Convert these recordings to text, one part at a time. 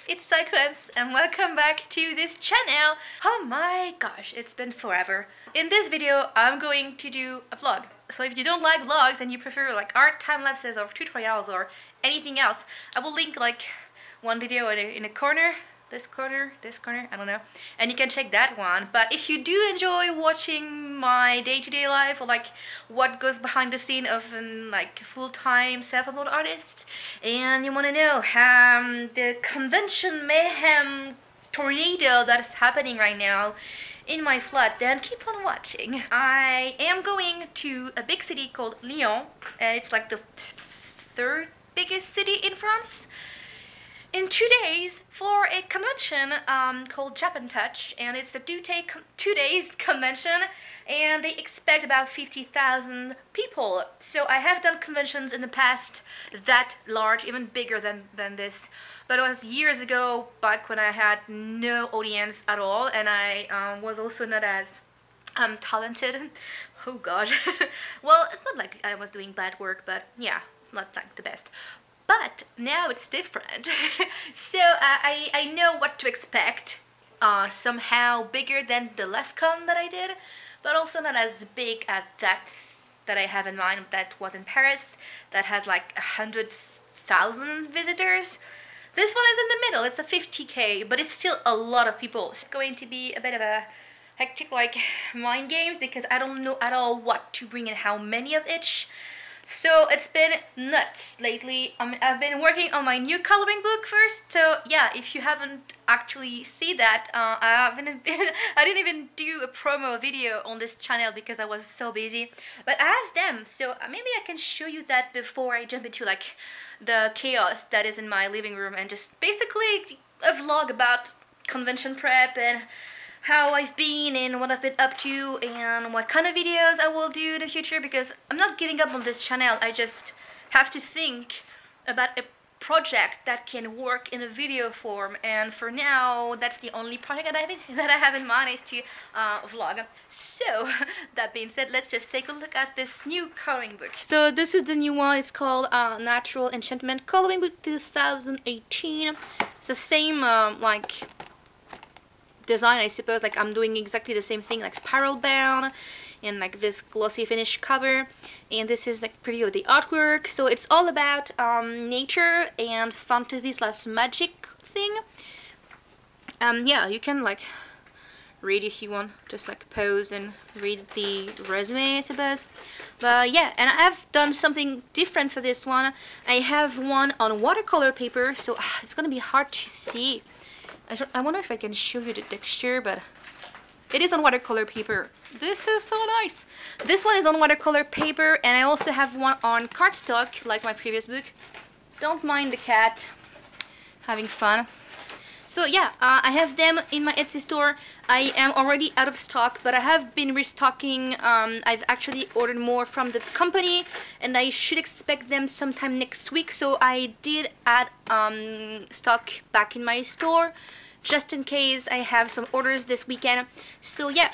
it's Sakuems and welcome back to this channel. Oh my gosh, it's been forever. In this video, I'm going to do a vlog. So if you don't like vlogs and you prefer like art time lapses or tutorials or anything else, I will link like one video in a corner. This corner, I don't know, and you can check that one. But if you do enjoy watching my day-to-day life or like what goes behind the scene of like full-time self-employed artist, and you want to know the convention mayhem tornado that is happening right now in my flat, then keep on watching. I am going to a big city called Lyon, and it's like the third biggest city in France, in 2 days for a convention called Japan Touch, and it's a 2 days convention, and they expect about 50,000 people. So I have done conventions in the past that large, even bigger than this, but it was years ago, back when I had no audience at all, and I was also not as talented. Oh god. Well, it's not like I was doing bad work, but yeah, it's not like the best. But now it's different. So I know what to expect. Somehow bigger than the last con that I did, but also not as big as that I have in mind that was in Paris, that has like 100,000 visitors. This one is in the middle, it's a 50K, but it's still a lot of people. It's going to be a bit of a hectic like mind games because I don't know at all what to bring and how many of each. So it's been nuts lately. I've been working on my new coloring book first. So yeah, if you haven't actually seen that, I didn't even do a promo video on this channel because I was so busy. But I have them, so maybe I can show you that before I jump into like the chaos that is in my living room, and just basically a vlog about convention prep and how I've been and what I've been up to and what kind of videos I will do in the future, because I'm not giving up on this channel. I just have to think about a project that can work in a video form, and for now that's the only project that I have in mind is to vlog. So that being said, let's just take a look at this new coloring book. So this is the new one. It's called Natural Enchantment Coloring Book 2018. It's the same like design, I suppose. Like I'm doing exactly the same thing, like spiral bound and like this glossy finish cover, and this is like preview of the artwork. So it's all about nature and fantasy / magic thing. Yeah, you can like read if you want, just like pause and read the resume, I suppose. But yeah, and I've done something different for this one. I have one on watercolor paper, so it's gonna be hard to see. I wonder if I can show you the texture, but it is on watercolor paper. This is so nice. This one is on watercolor paper, and I also have one on cardstock, like my previous book. Don't mind the cat, having fun. So yeah, I have them in my Etsy store. I am already out of stock, but I have been restocking. I've actually ordered more from the company, and I should expect them sometime next week. So I did add stock back in my store, just in case I have some orders this weekend. So yeah,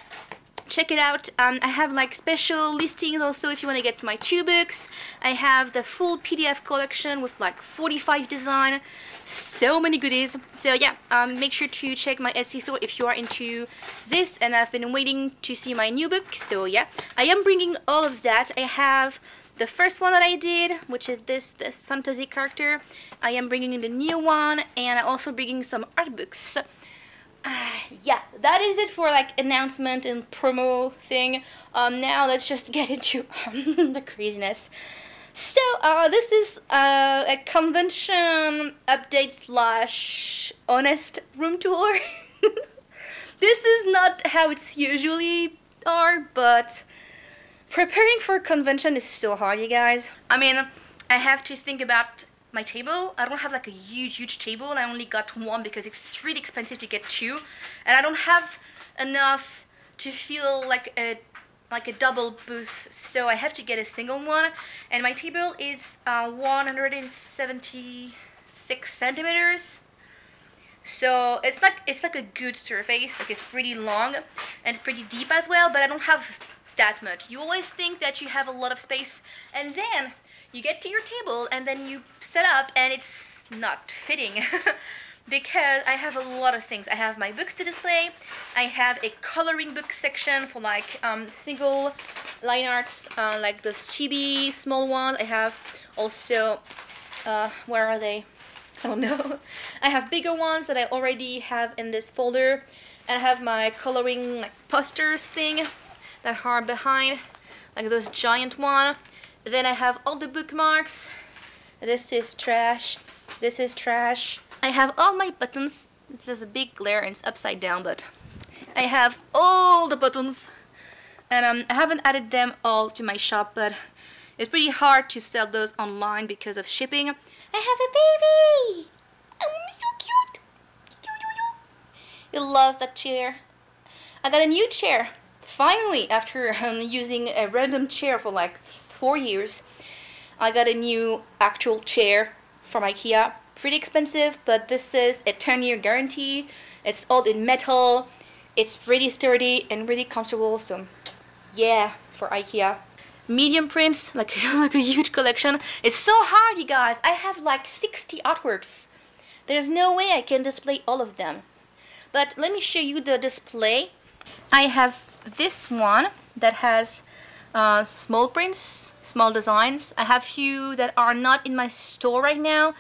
check it out. I have like special listings also if you want to get my 2 books. I have the full PDF collection with like 45 design, so many goodies. So yeah, make sure to check my Etsy store if you are into this, and I've been waiting to see my new book. So yeah, I am bringing all of that. I have the first one that I did, which is this fantasy character. I am bringing in the new one, and I'm also bringing some art books. Yeah, that is it for like announcement and promo thing. Now let's just get into the craziness. So this is a convention update / honest room tour. This is not how it's usually are, but preparing for a convention is so hard, you guys. I mean, I have to think about my table. I don't have like a huge table, and I only got one because it's really expensive to get 2, and I don't have enough to feel like a double booth, so I have to get a single one. And my table is 176 centimeters, so it's like a good surface. Like it's pretty long and it's pretty deep as well, but I don't have that much. You always think that you have a lot of space, and then you get to your table and then you set up and it's not fitting. because I have a lot of things. I have my books to display. I have a coloring book section for like single line arts, like the chibi small one. I have also, where are they? I don't know. I have bigger ones that I already have in this folder, and I have my coloring like posters thing that are behind, like those giant one. Then I have all the bookmarks. This is trash. This is trash. I have all my buttons. There's a big glare and it's upside down, but I have all the buttons. And I haven't added them all to my shop, but it's pretty hard to sell those online because of shipping. I have a baby! Oh, so cute! He loves that chair. I got a new chair. Finally, after using a random chair for like 4 years, I got a new actual chair from IKEA. Pretty expensive, but this is a 10-year guarantee. It's all in metal. It's really sturdy and really comfortable, so yeah, for IKEA. Medium prints, like a huge collection. It's so hard, you guys. I have like 60 artworks. There's no way I can display all of them. But let me show you the display. I have this one that has small prints, small designs. I have few that are not in my store right now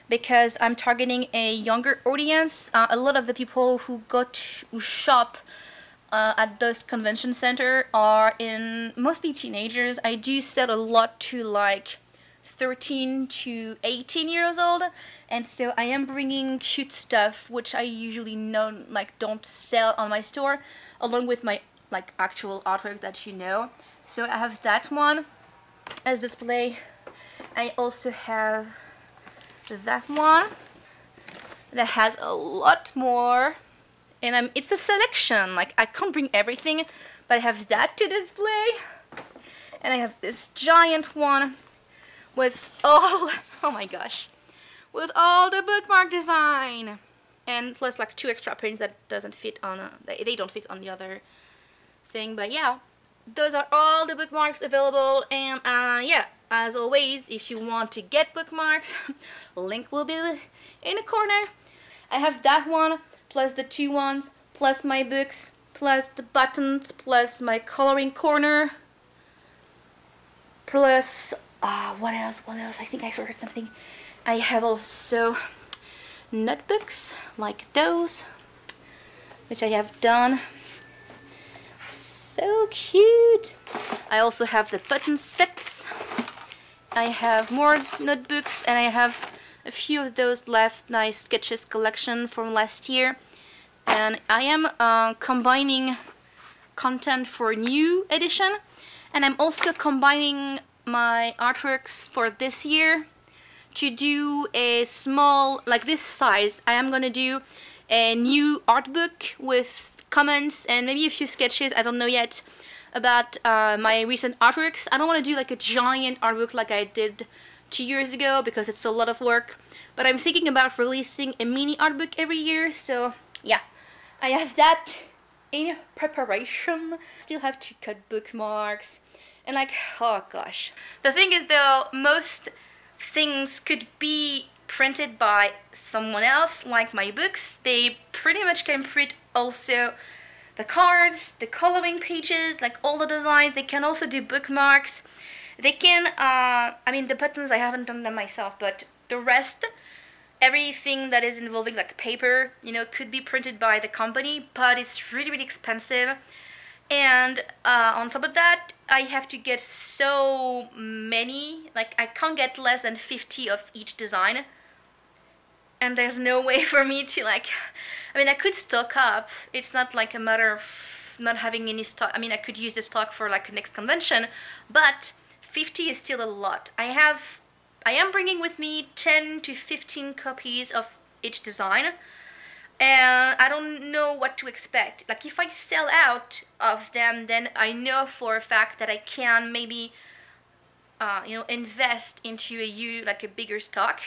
because I'm targeting a younger audience. A lot of the people who shop at this convention center are mostly teenagers. I do sell a lot to like 13 to 18 years old, and so I am bringing cute stuff which I usually don't sell on my store, along with my like actual artwork that you know. So I have that one as display. I also have that one that has a lot more, and it's a selection. Like I can't bring everything, but I have that to display, and I have this giant one with all, oh my gosh, with all the bookmark design, and plus like 2 extra prints that doesn't fit on they don't fit on the other thing. But yeah, those are all the bookmarks available. And yeah, as always, if you want to get bookmarks, link will be in the corner. I have that one plus the 2 ones plus my books plus the buttons plus my coloring corner plus what else, I think I forgot something. I have also notebooks like those, which I have done. So cute. I also have the button sets. I have more notebooks, and I have a few of those left. Nice sketches collection from last year. And I am combining content for a new edition, and I'm also combining my artworks for this year to do a small, like this size. I am gonna do a new art book with comments and maybe a few sketches, I don't know yet, about my recent artworks. I don't want to do like a giant art book like I did 2 years ago because it's a lot of work, but I'm thinking about releasing a mini art book every year. So yeah, I have that in preparation. Still have to cut bookmarks and like, oh gosh. The thing is though, most things could be printed by someone else, like my books. They pretty much can print also the cards, the coloring pages, like all the designs. They can also do bookmarks. They can, I mean the buttons, I haven't done them myself, but the rest, everything that is involving like paper, you know, could be printed by the company, but it's really, really expensive. And on top of that, I have to get so many, like I can't get less than 50 of each design. And there's no way for me to like, I mean I could stock up, it's not like a matter of not having any stock. I mean I could use the stock for like a next convention, but 50 is still a lot. I am bringing with me 10 to 15 copies of each design, and I don't know what to expect. Like if I sell out of them, then I know for a fact that I can maybe you know, invest into a bigger stock.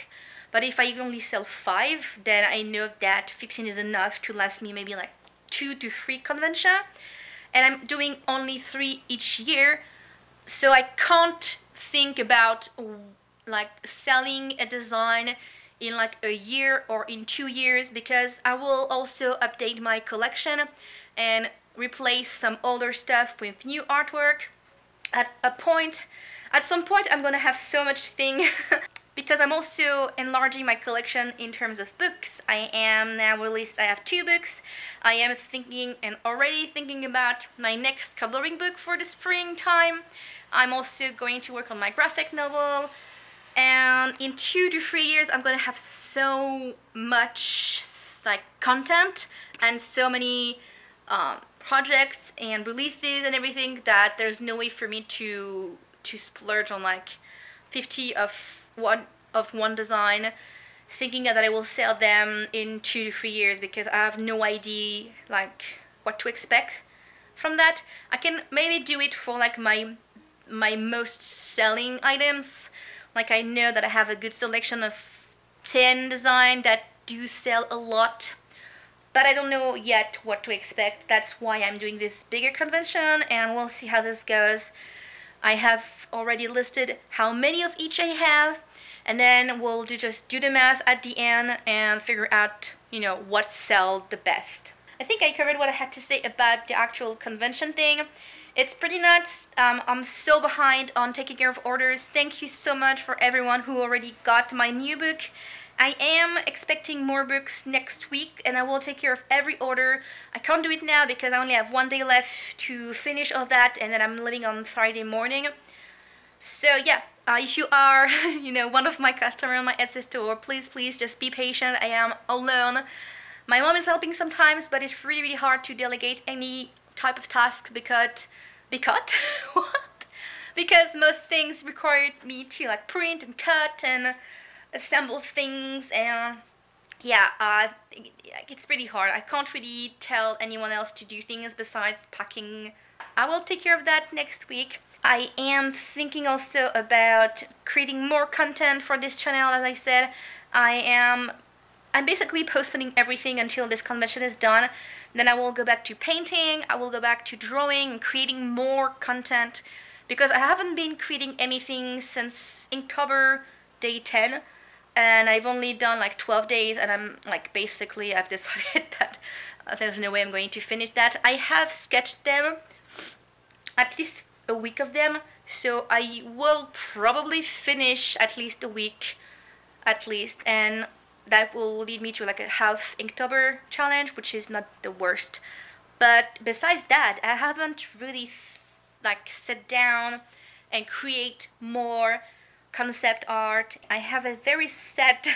But if I only sell 5, then I know that 15 is enough to last me maybe like 2 to 3 convention, and I'm doing only 3 each year, so I can't think about like selling a design in like a year or in 2 years, because I will also update my collection and replace some older stuff with new artwork. At some point I'm gonna have so much thing because I'm also enlarging my collection in terms of books. I have 2 books. I am already thinking about my next coloring book for the springtime. I'm also going to work on my graphic novel, and in 2 to 3 years I'm gonna have so much like content and so many projects and releases and everything that there's no way for me to splurge on like 50 of one design, thinking that I will sell them in 2 to 3 years, because I have no idea like what to expect from that. I can maybe do it for like my most selling items. Like I know that I have a good selection of 10 designs that do sell a lot, but I don't know yet what to expect. That's why I'm doing this bigger convention, and we'll see how this goes. I have already listed how many of each I have, and then we'll just do the math at the end and figure out, you know, what sells the best. I think I covered what I had to say about the actual convention thing. It's pretty nuts. I'm so behind on taking care of orders. Thank you so much for everyone who already got my new book. I am expecting more books next week, and I will take care of every order. I can't do it now because I only have 1 day left to finish all that, and then I'm leaving on Friday morning. So yeah, if you are you know, one of my customers on my Etsy store, please just be patient. I am alone. My mom is helping sometimes, but it's really hard to delegate any type of task because what? Because most things require me to like print and cut and assemble things, and yeah, it's pretty hard. I can't really tell anyone else to do things besides packing. I will take care of that next week. I am thinking also about creating more content for this channel. As I said, I'm basically postponing everything until this convention is done. Then I will go back to painting, I will go back to drawing and creating more content, because I haven't been creating anything since Inktober day 10, and I've only done like 12 days, and I'm like, basically I've decided that there's no way I'm going to finish that. I have sketched them, at least a week of them, so I will probably finish at least a week at least, and that will lead me to like a half Inktober challenge, which is not the worst. But besides that, I haven't really like sat down and create more concept art. I have a very set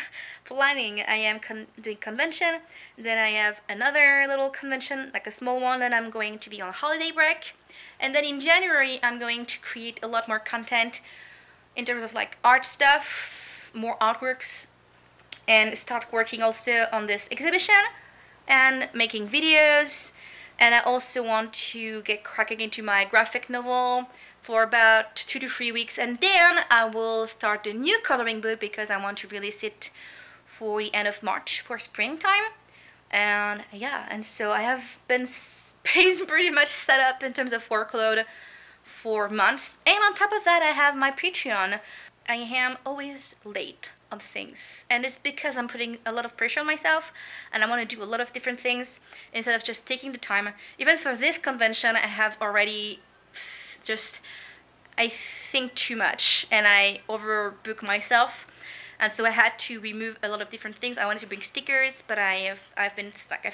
planning. I am doing convention, then I have another little convention, like a small one, and I'm going to be on holiday break. And then in January, I'm going to create a lot more content in terms of like art stuff, more artworks, and start working also on this exhibition and making videos. And I also want to get cracking into my graphic novel for about 2 to 3 weeks, and then I will start a new coloring book because I want to release it for the end of March for springtime. And yeah, and so I have been pretty much set up in terms of workload for months, and on top of that I have my Patreon. I am always late on things, and it's because I'm putting a lot of pressure on myself, and I want to do a lot of different things instead of just taking the time. Even for this convention, I have already I think too much, and I overbook myself, and so I had to remove a lot of different things. I wanted to bring stickers, but I've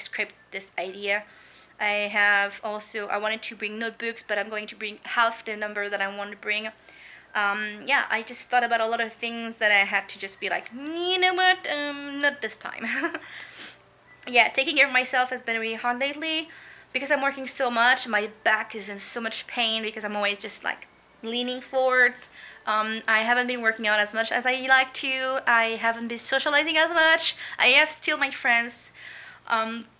scrapped this idea. I wanted to bring notebooks, but I'm going to bring half the number that I want to bring. Yeah, I just thought about a lot of things that I had to just be like, you know what, not this time. Yeah, taking care of myself has been really hard lately because I'm working so much. My back is in so much pain because I'm always just like leaning forwards. I haven't been working out as much as I like to. I haven't been socializing as much. I have still my friends,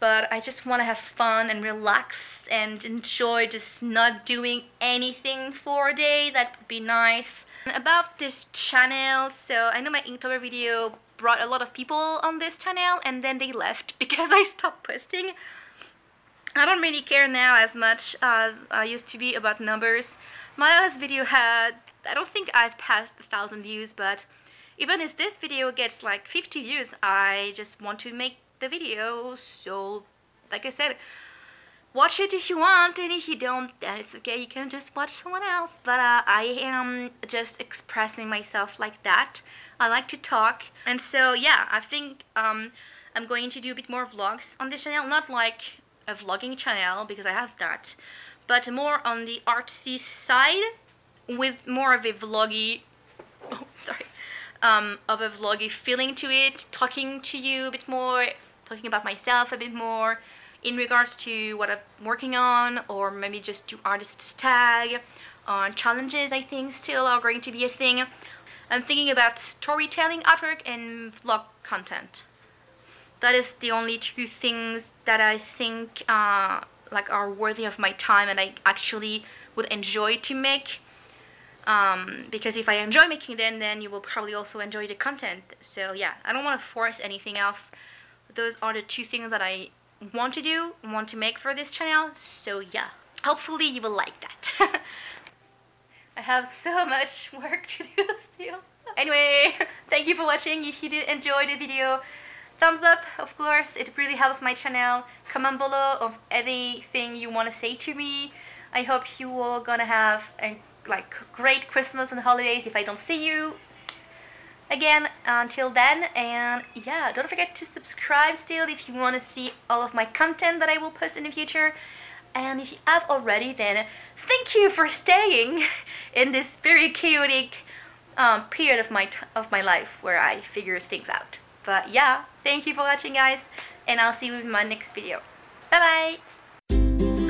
but I just want to have fun and relax and enjoy just not doing anything for a day. That would be nice. About this channel, so I know my Inktober video brought a lot of people on this channel, and then they left because I stopped posting. I don't really care now as much as I used to be about numbers. My last video had, I don't think I've passed 1,000 views, but Even if this video gets like 50 views, I just want to make the video. So like I said, watch it if you want, and if you don't, then it's okay, you can just watch someone else. But I am just expressing myself like that. I like to talk, and so yeah, I think I'm going to do a bit more vlogs on this channel. Not like a vlogging channel, because I have that, but more on the artsy side, with more of a vloggy, of a vloggy feeling to it, talking to you a bit more, talking about myself a bit more in regards to what I'm working on, or maybe just do artist's tag on challenges. I think still are going to be a thing. I'm thinking about storytelling artwork and vlog content. That is the only two things that I think like are worthy of my time and I actually would enjoy to make. Because if I enjoy making them, then you will probably also enjoy the content. So yeah, I don't want to force anything else. Those are the two things that I want to do, want to make for this channel. So yeah, hopefully you will like that. I have so much work to do still. Anyway, thank you for watching. If you did enjoy the video, thumbs up, of course, it really helps my channel. Comment below of anything you want to say to me. I hope you all gonna have a great Christmas and holidays if I don't see you again until then. And yeah, don't forget to subscribe still if you want to see all of my content that I will post in the future. And if you have already, then thank you for staying in this very chaotic period of my life where I figure things out. But yeah, thank you for watching, guys, and I'll see you in my next video. Bye bye.